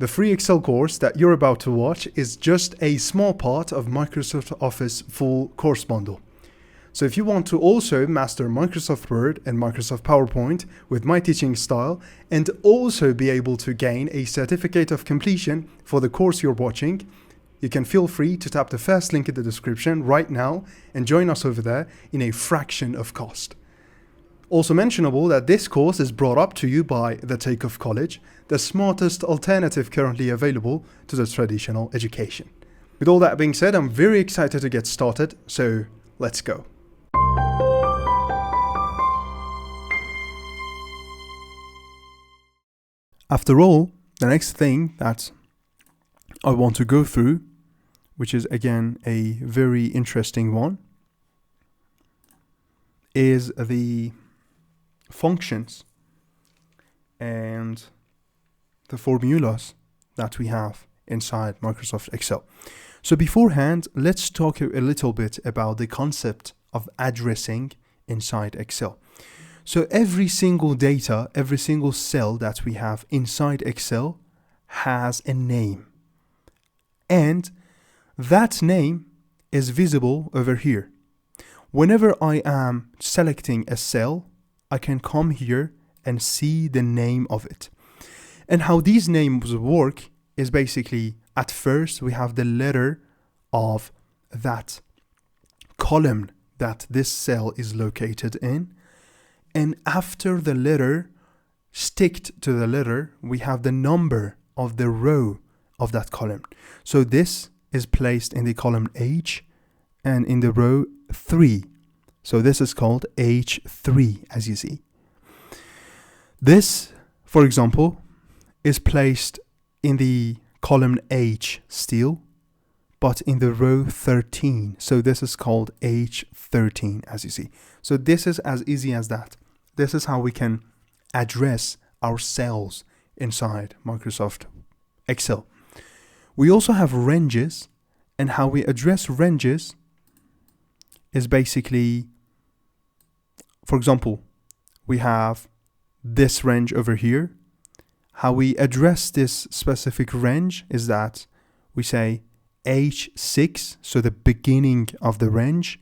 The free Excel course that you're about to watch is just a small part of Microsoft Office full course bundle. So if you want to also master Microsoft Word and Microsoft PowerPoint with my teaching style and also be able to gain a certificate of completion for the course you're watching, you can feel free to tap the first link in the description right now and join us over there in a fraction of cost. Also mentionable that this course is brought up to you by the Takeoff College, the smartest alternative currently available to the traditional education. With all that being said, I'm very excited to get started, so let's go. After all, the next thing that I want to go through, which is again a very interesting one, is the functions and the formulas that we have inside Microsoft Excel. So beforehand, let's talk a little bit about the concept of addressing inside Excel. So every single data, every single cell that we have inside Excel has a name. And that name is visible over here. Whenever I am selecting a cell, I can come here and see the name of it. And how these names work is basically, at first we have the letter of that column that this cell is located in. And after the letter, sticked to the letter, we have the number of the row of that column. So this is placed in the column H and in the row 3. So this is called H3, as you see. This, for example, is placed in the column H still, but in the row 13. So this is called H13, as you see. So this is as easy as that. This is how we can address our cells inside Microsoft Excel. We also have ranges, and how we address ranges is basically, for example, we have this range over here. How we address this specific range is that we say H6, so the beginning of the range,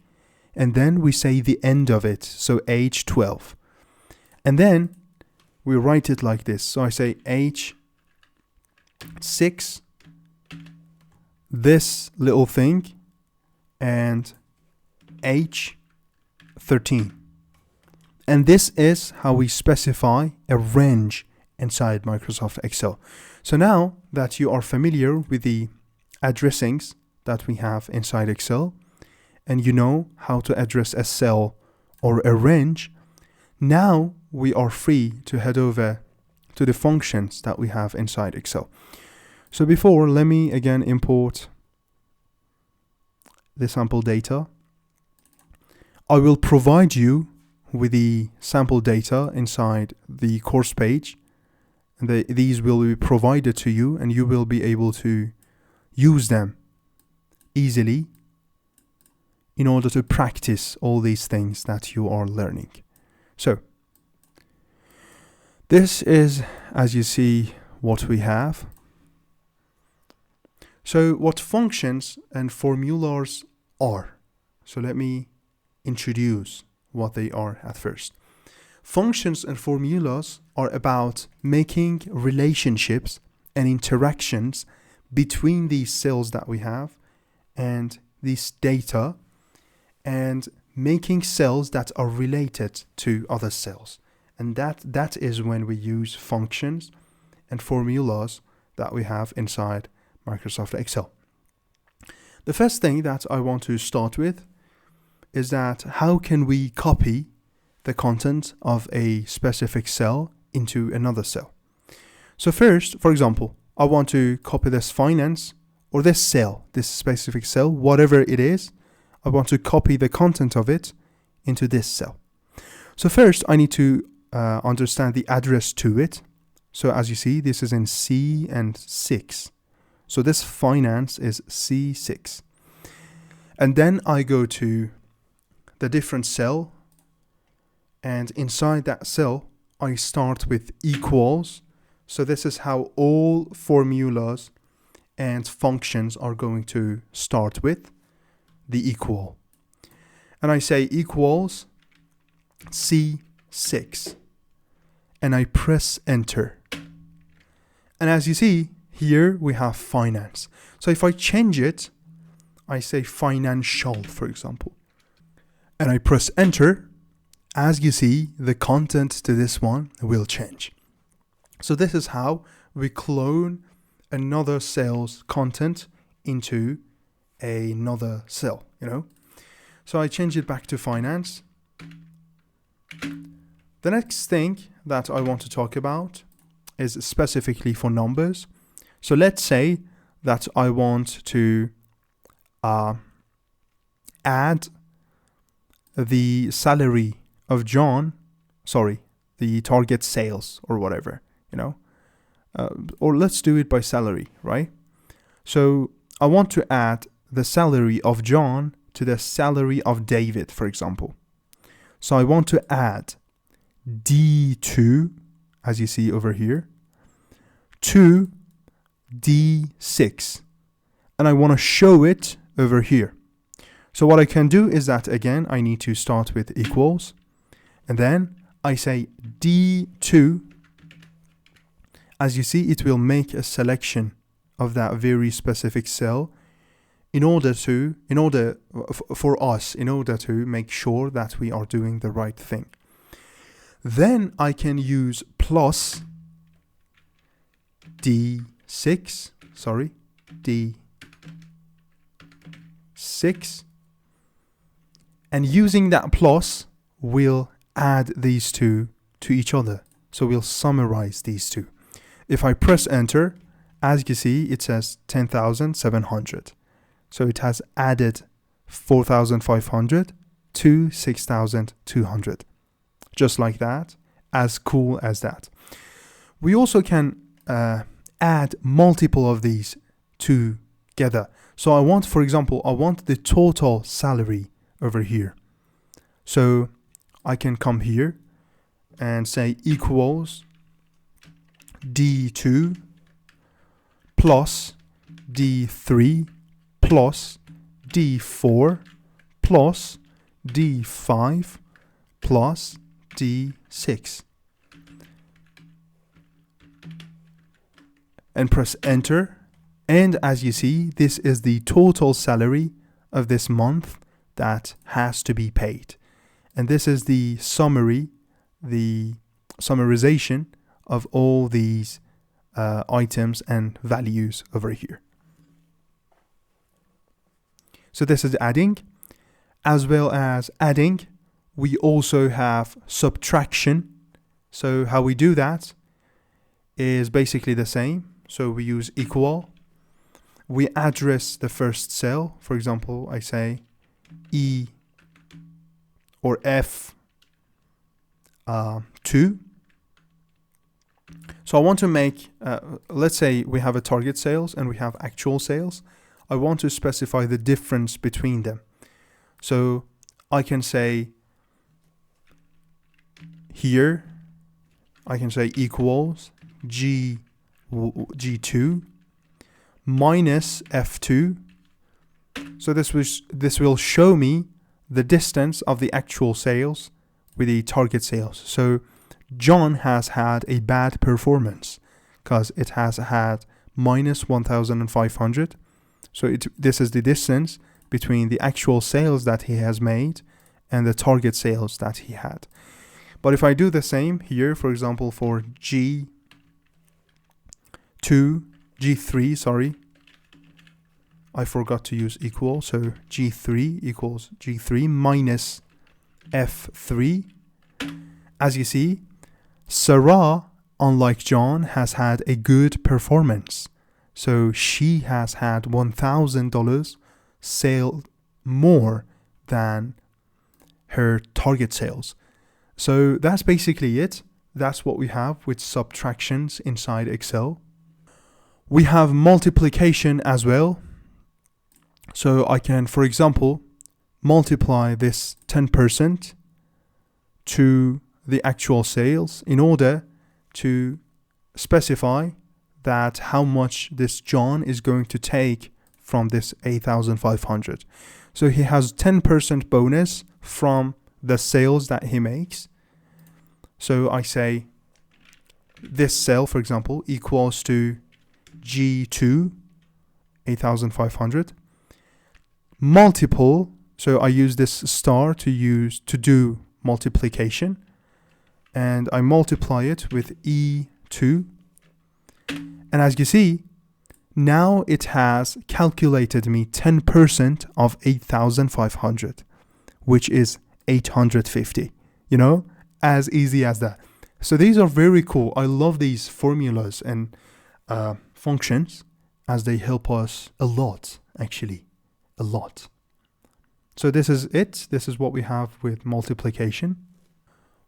and then we say the end of it, so H12. And then we write it like this. So I say H6, this little thing, and H13. And this is how we specify a range inside Microsoft Excel. So now that you are familiar with the addressings that we have inside Excel, and you know how to address a cell or a range, now we are free to head over to the functions that we have inside Excel. So before, let me again import the sample data. I will provide you with the sample data inside the course page. And these will be provided to you, and you will be able to use them easily in order to practice all these things that you are learning. So this is, as you see, what we have. So what functions and formulas are. So let me introduce what they are at first. Functions and formulas are about making relationships and interactions between these cells that we have and this data, and making cells that are related to other cells. And that is when we use functions and formulas that we have inside Microsoft Excel. The first thing that I want to start with is that how can we copy the content of a specific cell into another cell. So first, for example, I want to copy this finance or this cell, this specific cell, whatever it is. I want to copy the content of it into this cell. So first I need to understand the address to it. So as you see, this is in C and 6. So this finance is C6. And then I go to the different cell, and inside that cell I start with equals. So this is how all formulas and functions are going to start with the equal. And I say equals C6. And I press enter. And as you see, here we have finance. So if I change it, I say financial, for example. And I press enter. As you see, the content to this one will change. So this is how we clone another cell's content into another cell, So I change it back to finance. The next thing that I want to talk about is specifically for numbers. So let's say that I want to add the salary of John, the target sales or whatever, or let's do it by salary, right? So I want to add the salary of John to the salary of David, for example. So I want to add D2, as you see over here, to D6. And I want to show it over here. So what I can do is that, again, I need to start with equals. And then I say D2. As you see, it will make a selection of that very specific cell in order to make sure that we are doing the right thing. Then I can use plus D6, and using that plus, we'll add these two to each other. So we'll summarize these two. If I press enter, as you see, it says 10,700. So it has added 4,500 to 6,200. Just like that, as cool as that. We also can add multiple of these together. So I want, for example, the total salary over here. So I can come here and say equals D2 plus D3 plus D4 plus D5 plus D6. And press enter. And as you see, this is the total salary of this month that has to be paid. And this is the summary, the summarization of all these items and values over here. So this is adding. As well as adding, we also have subtraction. So how we do that is basically the same. So we use equal. We address the first cell. For example, I say E or F2. So I want to make, let's say we have a target sales and we have actual sales. I want to specify the difference between them. So I can say here, I can say equals G2 minus F2. So this will show me the distance of the actual sales with the target sales. So John has had a bad performance because it has had minus 1,500. So this is the distance between the actual sales that he has made and the target sales that he had. But if I do the same here, for example, for G3, I forgot to use equal. So G3 equals G3 minus F3. As you see, Sarah, unlike John, has had a good performance. So she has had $1,000 sale more than her target sales. So that's basically it. That's what we have with subtractions inside Excel. We have multiplication as well. So I can, for example, multiply this 10% to the actual sales in order to specify that how much this John is going to take from this 8,500. So he has 10% bonus from the sales that he makes. So I say this sale, for example, equals to G2, 8,500, multiple. So I use this star to do multiplication, and I multiply it with E2. And as you see, now it has calculated me 10% of 8,500, which is 850, as easy as that. So these are very cool. I love these formulas and functions, as they help us a lot, actually, a lot. So this is it. This is what we have with multiplication.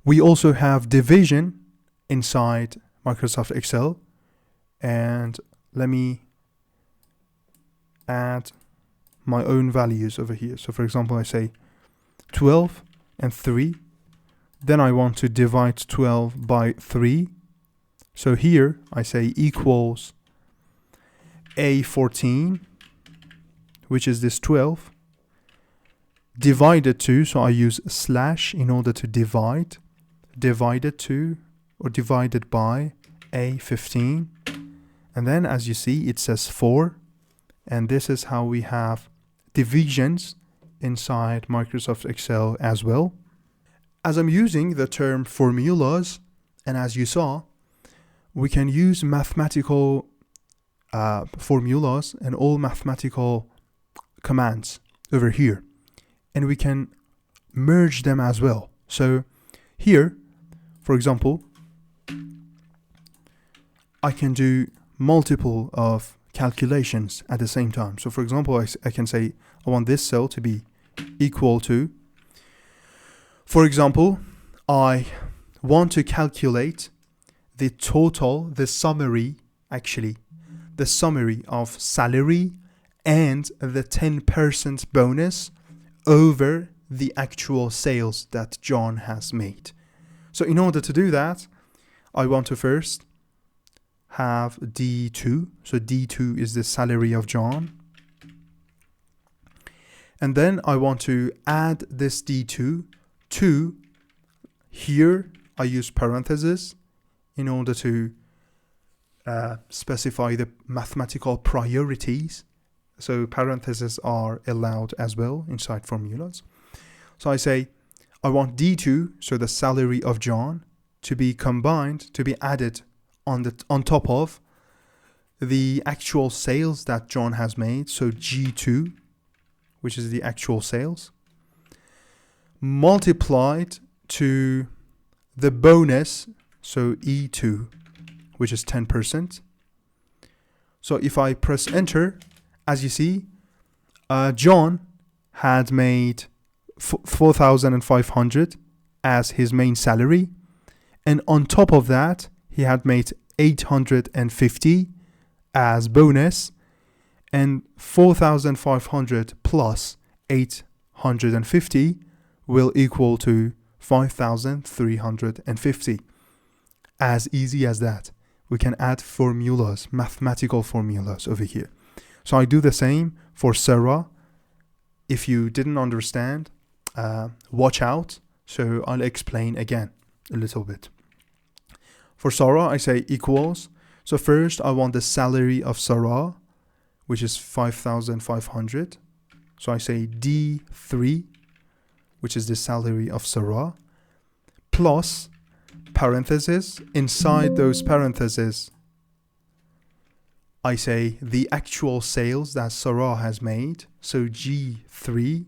We also have division inside Microsoft Excel. And let me add my own values over here. So for example, I say 12 and 3. Then I want to divide 12 by 3. So here I say equals A14, which is this 12, divided to, so I use slash in order to divide, divided to or divided by A15. And then as you see, it says 4. And this is how we have divisions inside Microsoft Excel as well. As I'm using the term formulas, and as you saw, we can use mathematical formulas and all mathematical commands over here. And we can merge them as well. So here, for example, I can do multiple of calculations at the same time. So for example, I can say I want this cell to be equal to, for example, I want to calculate the total, the summary of salary and the 10% bonus over the actual sales that John has made. So in order to do that, I want to first have D2. So D2 is the salary of John. And then I want to add this D2 to here. I use parentheses in order to specify the mathematical priorities. So parentheses are allowed as well inside formulas. So I say I want D2, so the salary of John, to be combined, to be added on top of the actual sales that John has made. So G2, which is the actual sales, multiplied to the bonus, so E2, which is 10%. So if I press enter, as you see, John had made 4,500 as his main salary, and on top of that he had made 850 as bonus, and 4,500 plus 850 will equal to 5,350. As easy as that. We can add formulas, mathematical formulas over here. So I do the same for Sarah. If you didn't understand, watch out. So I'll explain again a little bit. For Sarah, I say equals. So first I want the salary of Sarah, which is 5,500. So I say D3, which is the salary of Sarah, plus parentheses. Inside those parentheses, I say the actual sales that Sarah has made, so G3,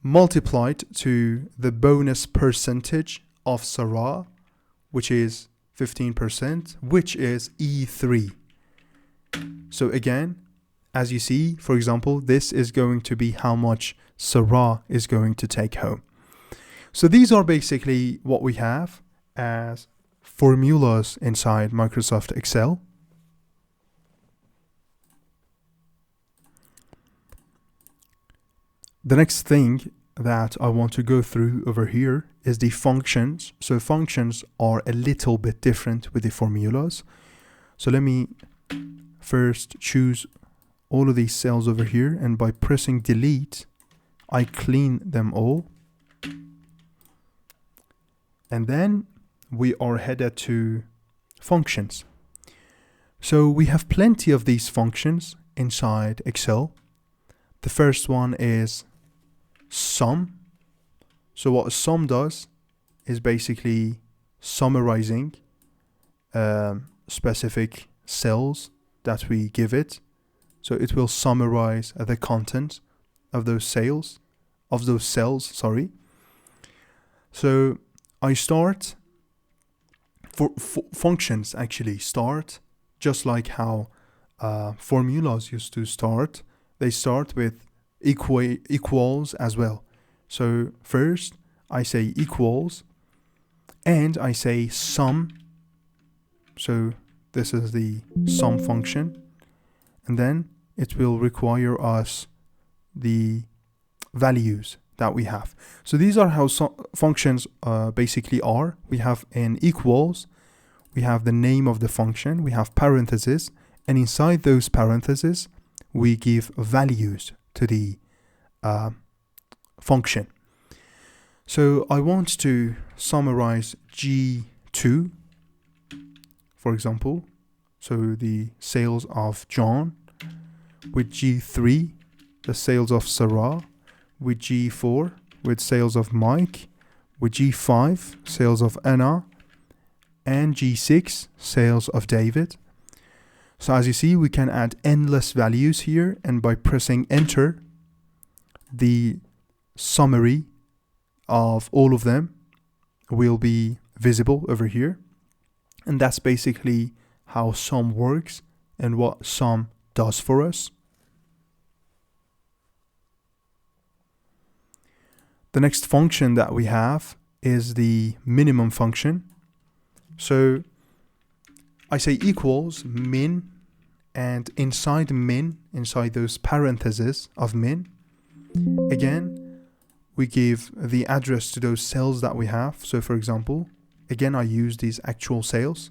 multiplied to the bonus percentage of Sarah, which is 15%, which is E3. So again, as you see, for example, this is going to be how much Sarah is going to take home. So these are basically what we have as formulas inside Microsoft Excel. The next thing that I want to go through over here is the functions. So functions are a little bit different with the formulas. So let me first choose all of these cells over here, and by pressing delete, I clean them all. And then we are headed to functions. So we have plenty of these functions inside Excel. The first one is sum. So what sum does is basically summarizing specific cells that we give it. So it will summarize the content of those cells, sorry. So I start for functions actually start just like how formulas used to start. They start with equals as well. So first I say equals and I say sum. So this is the sum function, and then it will require us the values that we have. So these are how functions basically are. We have an equals, we have the name of the function, we have parentheses, and inside those parentheses we give values to the function. So I want to summarize G2, for example, so the sales of John, with G3, the sales of Sarah, with G4, with sales of Mike, with G5, sales of Anna, and G6, sales of David. So as you see, we can add endless values here, and by pressing enter, the summary of all of them will be visible over here. And that's basically how sum works and what sum does for us. The next function that we have is the minimum function. So I say equals min, and inside min, inside those parentheses of min, again, we give the address to those cells that we have. So for example, again, I use these actual sales,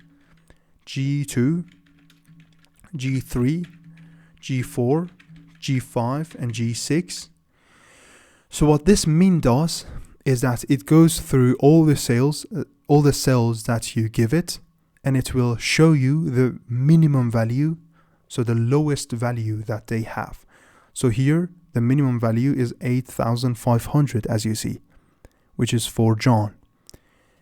G2, G3, G4, G5, and G6. So what this min does is that it goes through all the cells that you give it, and it will show you the minimum value, so the lowest value that they have. So here, the minimum value is 8,500, as you see, which is for John.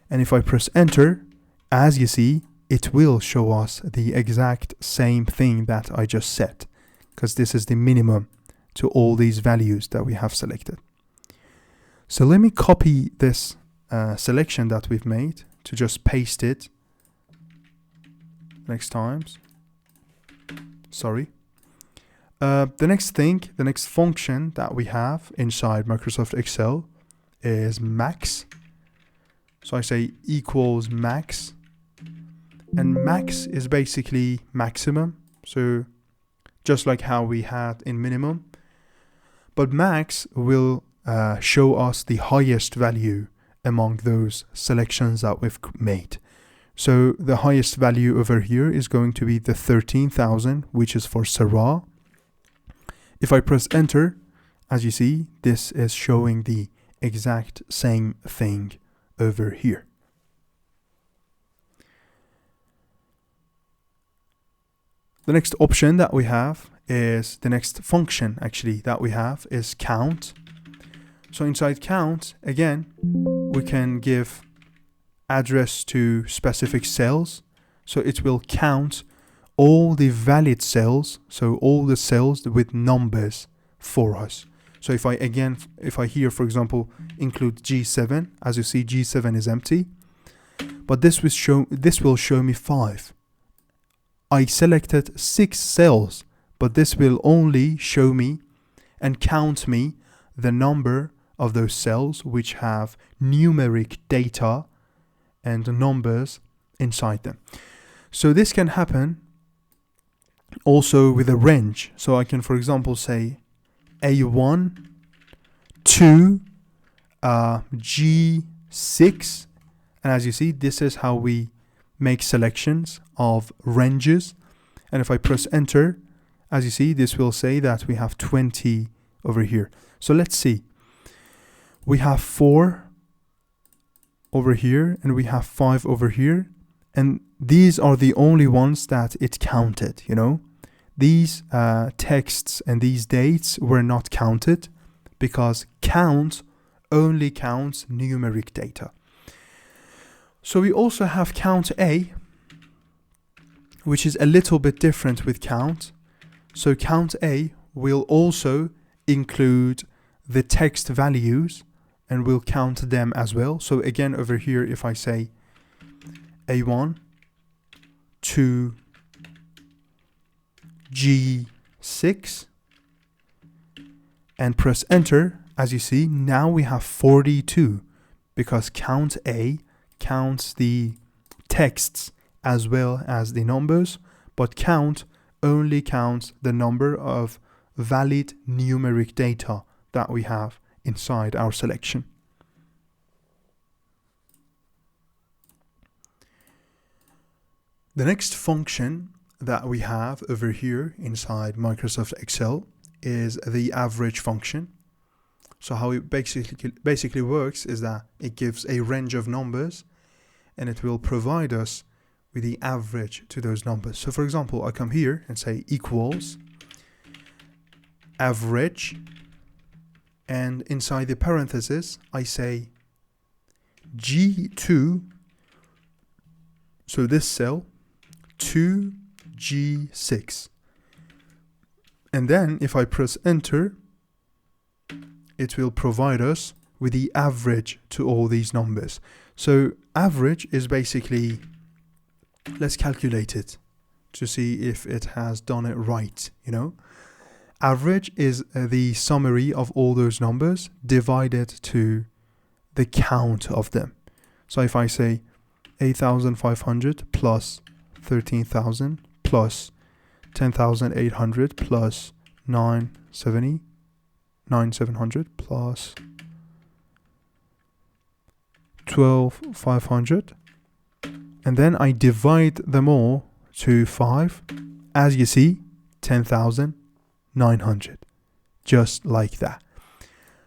And if I press enter, as you see, it will show us the exact same thing that I just set, because this is the minimum to all these values that we have selected. So let me copy this selection that we've made to just paste it next times. Sorry. The next function that we have inside Microsoft Excel is max. So I say equals max, and max is basically maximum. So just like how we had in minimum, but max will show us the highest value among those selections that we've made. So the highest value over here is going to be the 13,000, which is for Sarah. If I press enter, as you see, this is showing the exact same thing over here. The next option that we have is the next function actually that we have is count. So inside count, again, we can give address to specific cells. So it will count all the valid cells, so all the cells with numbers for us. So if I here, for example, include G7, as you see, G7 is empty, but this will show me 5. I selected 6 cells, but this will only show me and count me the number of those cells which have numeric data and numbers inside them. So this can happen also with a range. So I can, for example, say A1 to G6. And as you see, this is how we make selections of ranges. And if I press enter, as you see, this will say that we have 20 over here. So let's see. We have 4 over here and we have 5 over here. And these are the only ones that it counted, you know. These texts and these dates were not counted because count only counts numeric data. So we also have count A, which is a little bit different with count. So count A will also include the text values and we'll count them as well. So again, over here, if I say A1 to G6 and press enter, as you see, now we have 42 because count A counts the texts as well as the numbers, but count only counts the number of valid numeric data that we have inside our selection. The next function that we have over here inside Microsoft Excel is the average function. So how it basically works is that it gives a range of numbers and it will provide us with the average to those numbers. So for example, I come here and say equals average, and inside the parentheses I say G2, so this cell, to G6. And then if I press enter, it will provide us with the average to all these numbers. So average is basically, let's calculate it to see if it has done it right, you know. Average is the summary of all those numbers divided to the count of them. So if I say 8,500 plus 13,000 plus 10,800 plus 9,700 plus 12,500, and then I divide them all to 5, as you see, 10,900, just like that.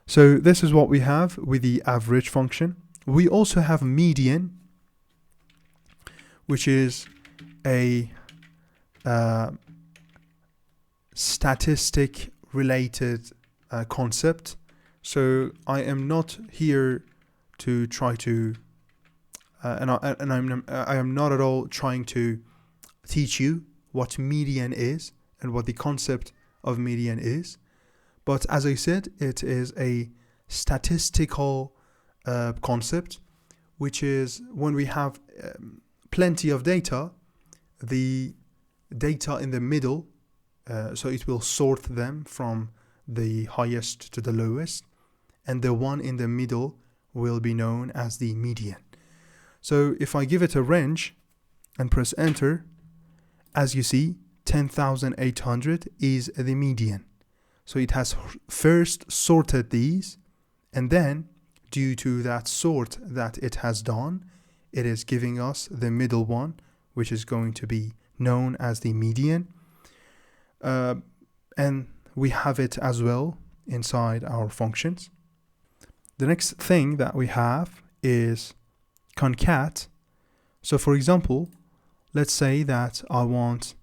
So this is what we have with the average function. We also have median, which is a statistic related concept. So I am not here to try to I am not at all trying to teach you what median is and what the concept of median is, but as I said, it is a statistical concept, which is when we have plenty of data, the data in the middle, so it will sort them from the highest to the lowest, and the one in the middle will be known as the median. So if I give it a range and press enter, as you see, 10,800 is the median. So it has first sorted these, and then due to that sort that it has done, it is giving us the middle one, which is going to be known as the median. And we have it as well inside our functions. The next thing that we have is concat. So for example, let's say that I want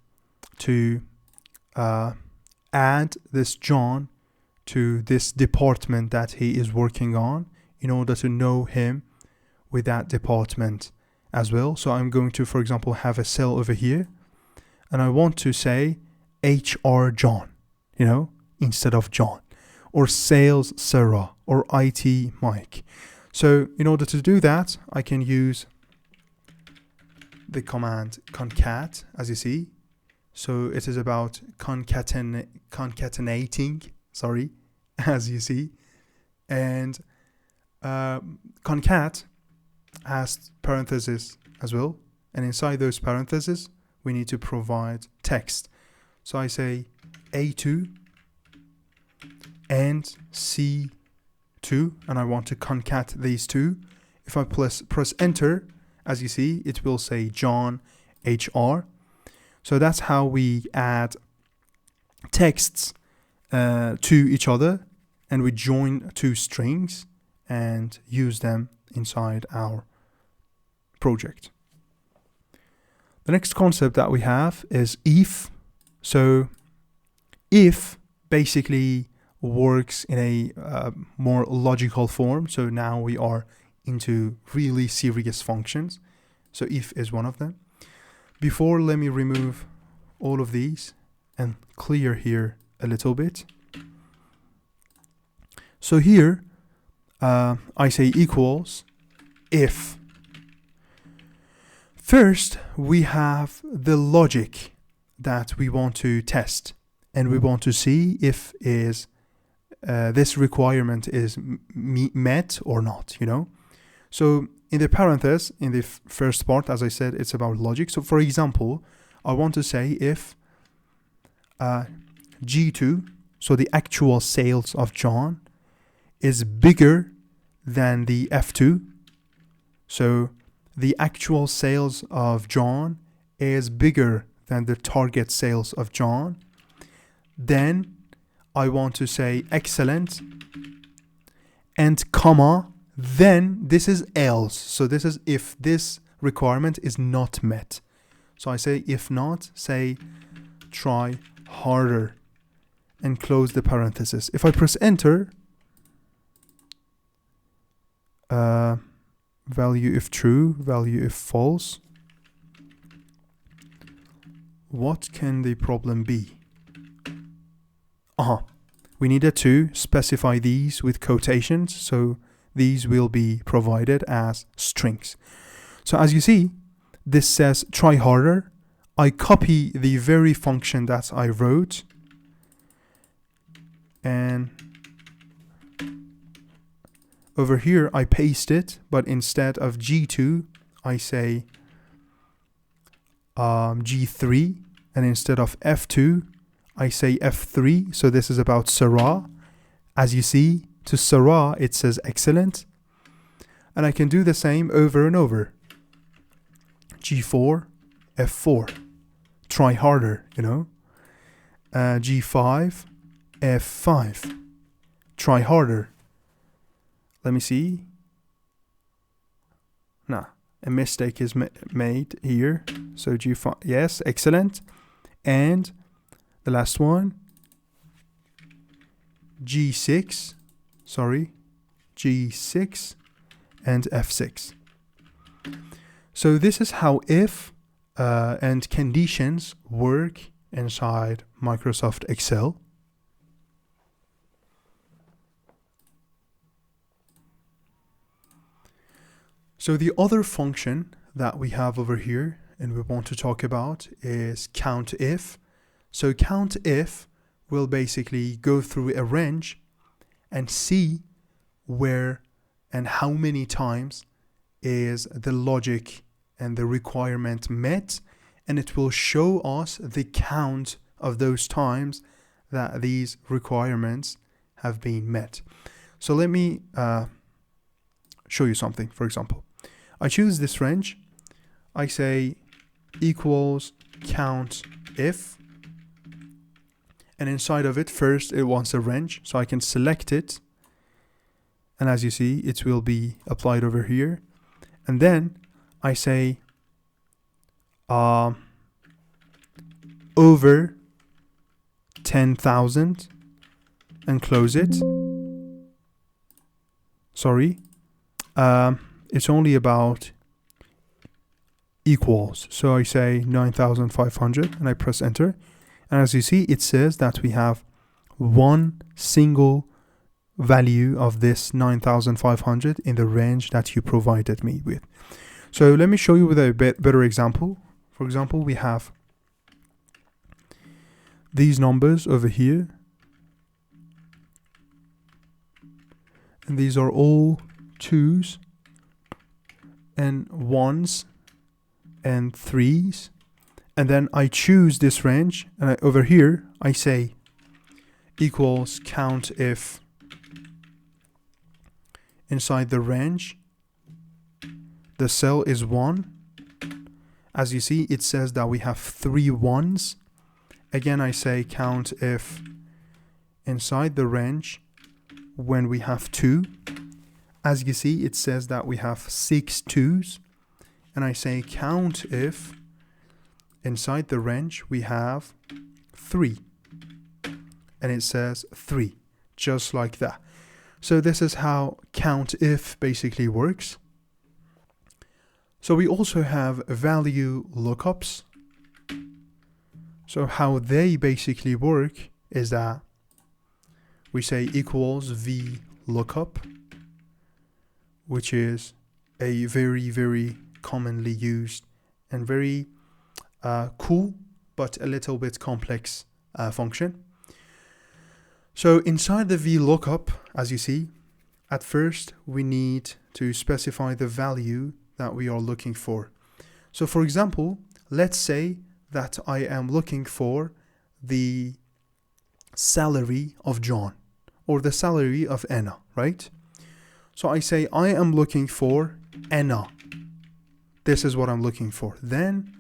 to add this John to this department that he is working on in order to know him with that department as well. So I'm going to, for example, have a cell over here, and I want to say HR John, you know, instead of John, or sales Sarah, or IT Mike. So in order to do that, I can use the command concat, as you see. So it is about concatenating, as you see. And concat has parentheses as well. And inside those parentheses, we need to provide text. So I say A2 and C2. two, and I want to concat these two. If I press enter, as you see, it will say John HR. So that's how we add texts to each other, and we join two strings and use them inside our project. The next concept that we have is if. So if basically works in a more logical form. So now we are into really serious functions. So if is one of them. Before, let me remove all of these and clear here a little bit. So here I say equals if. First, we have the logic that we want to test, and we want to see if this requirement is met or not, you know. So in the parenthesis, in the first part, as I said, it's about logic. So for example, I want to say if G2, so the actual sales of John, is bigger than the F2. So the actual sales of John is bigger than the target sales of John. Then I want to say excellent and comma, then this is else. So this is if this requirement is not met. So I say if not, say try harder and close the parenthesis. If I press enter, value if true, value if false. What can the problem be? We needed to specify these with quotations, so these will be provided as strings. So as you see, this says try harder. I copy the very function that I wrote, and over here I paste it, but instead of G2 I say G3, and instead of F2 I say F3. So this is about Sarah. As you see, to Sarah it says excellent, and I can do the same over and over. G4, F4, try harder, you know. G5, F5, try harder. Let me see. Nah, a mistake is made here. So G5, yes, excellent. And the last one, G6, G6 and F6. So this is how if and conditions work inside Microsoft Excel. So the other function that we have over here and we want to talk about is COUNTIF. So COUNTIF will basically go through a range and see where and how many times is the logic and the requirement met, and it will show us the count of those times that these requirements have been met. So let me show you something. For example, I choose this range. I say equals COUNTIF, and inside of it, first it wants a range, so I can select it, and as you see, it will be applied over here. And then I say over 10,000 and close it. Sorry, it's only about equals. So I say 9,500 and I press enter. And as you see, it says that we have one single value of this 9,500 in the range that you provided me with. So let me show you with a better example. For example, we have these numbers over here, and these are all 2s and 1s and 3s, and then I choose this range, and over here I say equals COUNTIF inside the range, the cell is 1. As you see, it says that we have 3 ones. Again, I say count if inside the range when we have 2. As you see, it says that we have 6 2s. And I say count if inside the range we have 3. And it says 3, just like that. So this is how count if basically works. So we also have value lookups. So how they basically work is that we say equals v lookup, which is a very, very commonly used and very cool, but a little bit complex function. So inside the VLOOKUP, as you see, at first we need to specify the value that we are looking for. So for example, let's say that I am looking for the salary of John or the salary of Anna, right? So I say I am looking for Anna. This is what I'm looking for. Then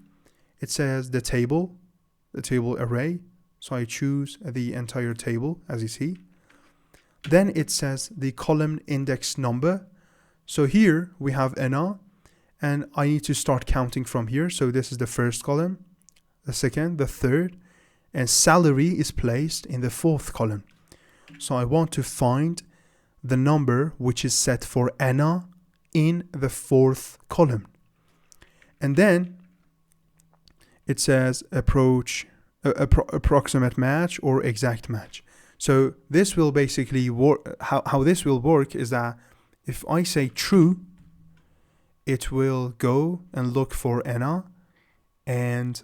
it says the table array. So I choose the entire table, as you see. Then it says the column index number. So here we have Anna, and I need to start counting from here. So this is the first column, the second, the third, and salary is placed in the fourth column. So I want to find the number which is set for Anna in the fourth column. And then it says approximate match or exact match. So this will basically work. How this will work is that if I say true, it will go and look for Anna. And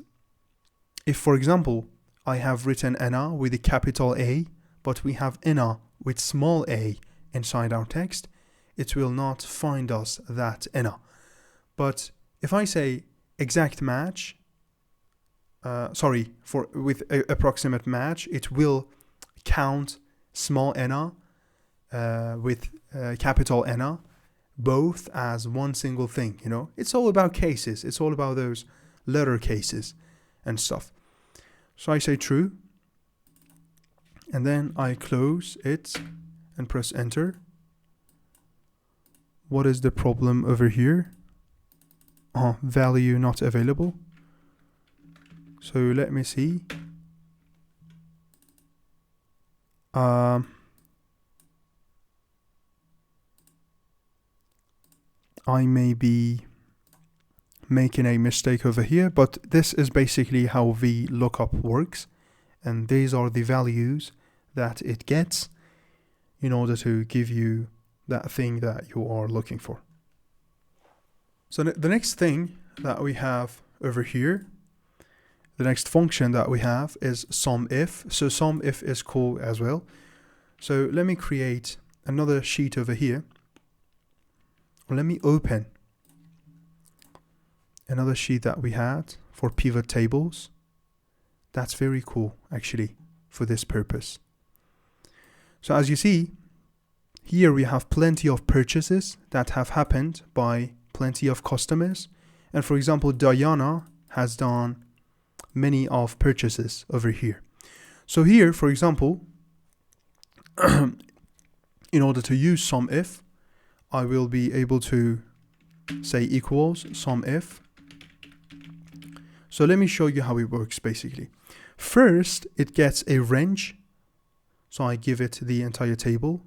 if, for example, I have written Anna with a capital A, but we have Anna with small a inside our text, it will not find us that Anna. But if I say exact match, with approximate match, it will count small Anna with capital Anna, both as one single thing, you know. It's all about cases. It's all about those letter cases and stuff. So I say true, and then I close it and press enter. What is the problem over here? Value not available. So let me see. I may be making a mistake over here, but this is basically how VLOOKUP works. And these are the values that it gets in order to give you that thing that you are looking for. So the next thing that we have over here, the next function that we have is SUMIF. So SUMIF is cool as well. So let me create another sheet over here. Or let me open another sheet that we had for pivot tables. That's very cool, actually, for this purpose. So as you see, here we have plenty of purchases that have happened by plenty of customers. And for example, Diana has done many of purchases over here. So here, for example, in order to use SUMIF, I will be able to say equals SUMIF. So let me show you how it works basically. First, it gets a range. So I give it the entire table.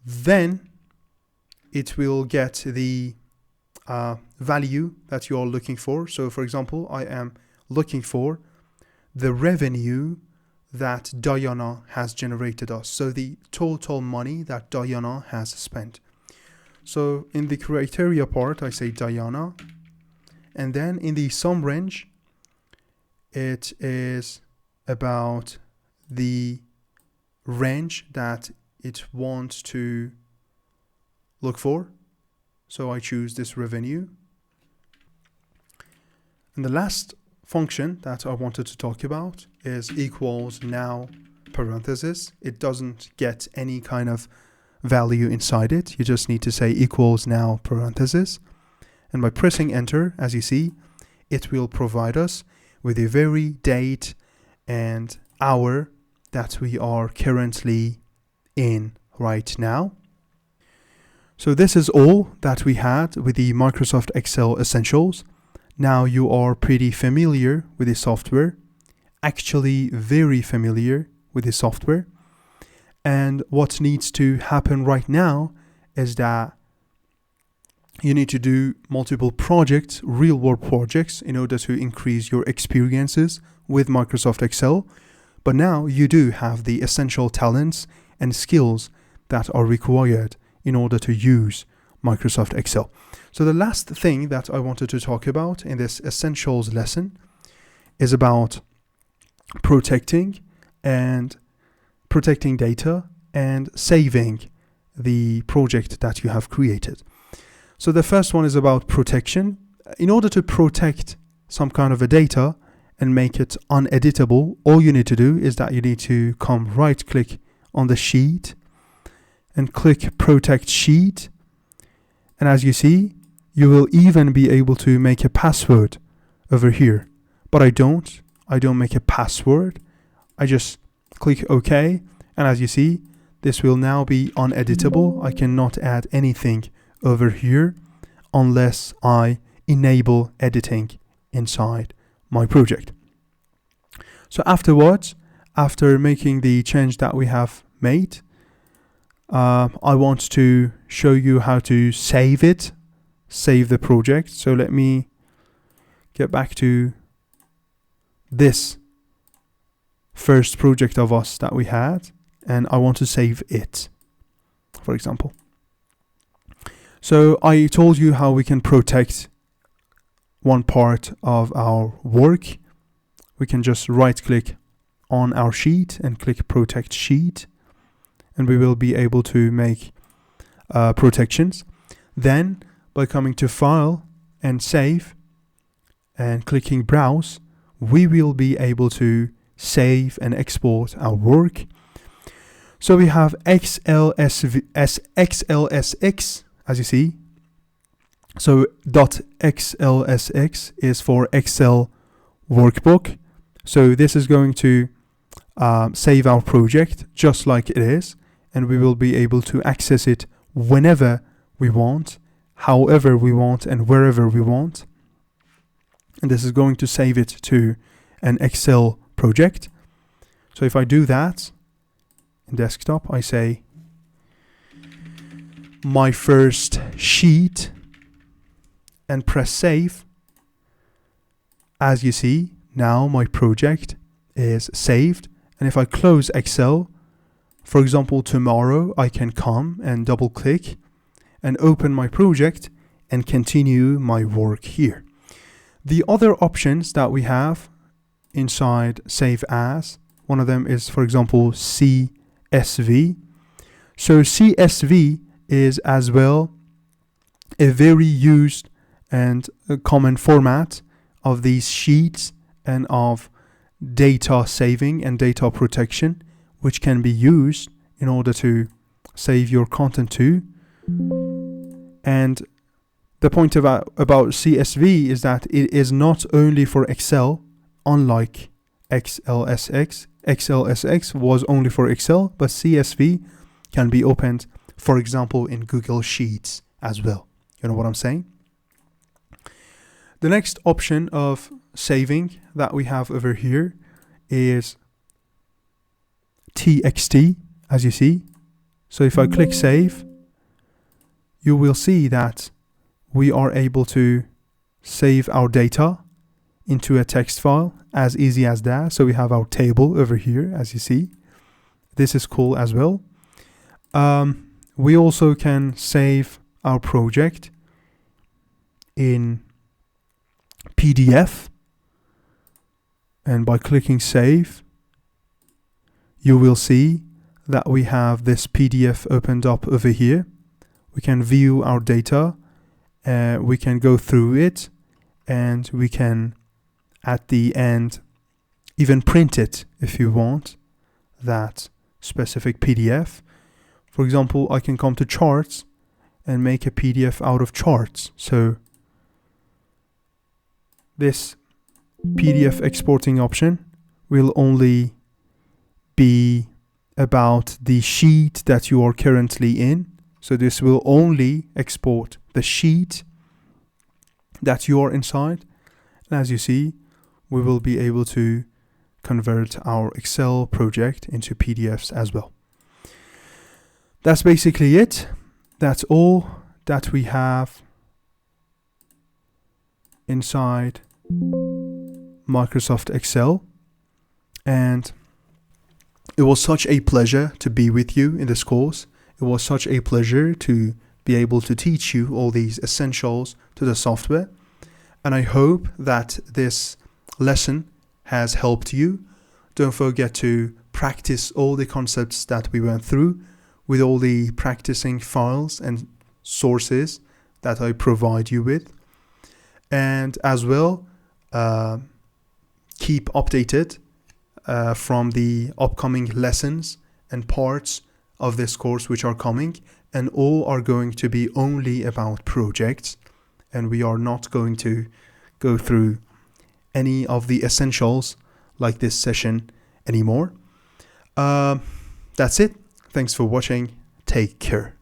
Then it will get the value that you are looking for. So for example, I am looking for the revenue that Diana has generated us. So the total money that Diana has spent. So in the criteria part, I say Diana. And then in the sum range, it is about the range that it wants to look for. So I choose this revenue. And the last function that I wanted to talk about is equals now parenthesis. It doesn't get any kind of value inside it. You just need to say equals now parenthesis. And by pressing enter, as you see, it will provide us with the very date and hour that we are currently in right now. So this is all that we had with the Microsoft Excel Essentials. Now you are pretty familiar with the software, actually very familiar with the software. And what needs to happen right now is that you need to do multiple projects, real world projects, in order to increase your experiences with Microsoft Excel. But now you do have the essential talents and skills that are required in order to use Microsoft Excel. So the last thing that I wanted to talk about in this essentials lesson is about protecting data and saving the project that you have created. So the first one is about protection. In order to protect some kind of a data and make it uneditable, all you need to do is that you need to come right click on the sheet and click protect sheet. And as you see, you will even be able to make a password over here. But I don't make a password. I just click OK. And as you see, this will now be uneditable. I cannot add anything over here unless I enable editing inside my project. So afterwards, after making the change that we have made, I want to show you how to save the project. So let me get back to this first project of us that we had, and I want to save it, for example. So I told you how we can protect one part of our work. We can just right click on our sheet and click protect sheet, and we will be able to make protections. Then by coming to file and save and clicking browse, we will be able to save and export our work. So we have XLSX, as you see. So .xlsx is for Excel workbook. So this is going to save our project just like it is, and we will be able to access it whenever we want, however we want, and wherever we want. And this is going to save it to an Excel project. So if I do that in desktop, I say my first sheet and press save. As you see, now my project is saved. And if I close Excel, for example, tomorrow, I can come and double click and open my project and continue my work here. The other options that we have inside Save As, one of them is, for example, CSV. So CSV is as well a very used and a common format of these sheets and of data saving and data protection, which can be used in order to save your content too. And the point about CSV is that it is not only for Excel, unlike XLSX. XLSX was only for Excel, but CSV can be opened, for example, in Google Sheets as well. You know what I'm saying? The next option of saving that we have over here is TXT, as you see. So if I click save, you will see that we are able to save our data into a text file as easy as that. So we have our table over here, as you see. This is cool as well. We also can save our project in PDF, and by clicking save, you will see that we have this PDF opened up over here. We can view our data, we can go through it, and we can at the end even print it if you want that specific PDF. For For example, I can come to charts and make a PDF out of charts. So this PDF exporting option will only be about the sheet that you are currently in. So this will only export the sheet that you are inside. And as you see, we will be able to convert our Excel project into PDFs as well. That's basically it. That's all that we have inside Microsoft Excel. And it was such a pleasure to be with you in this course. It was such a pleasure to be able to teach you all these essentials to the software. And I hope that this lesson has helped you. Don't forget to practice all the concepts that we went through with all the practicing files and sources that I provide you with. And as well, keep updated from the upcoming lessons and parts of this course which are coming, and all are going to be only about projects, and we are not going to go through any of the essentials like this session anymore. That's it. Thanks for watching. Take care.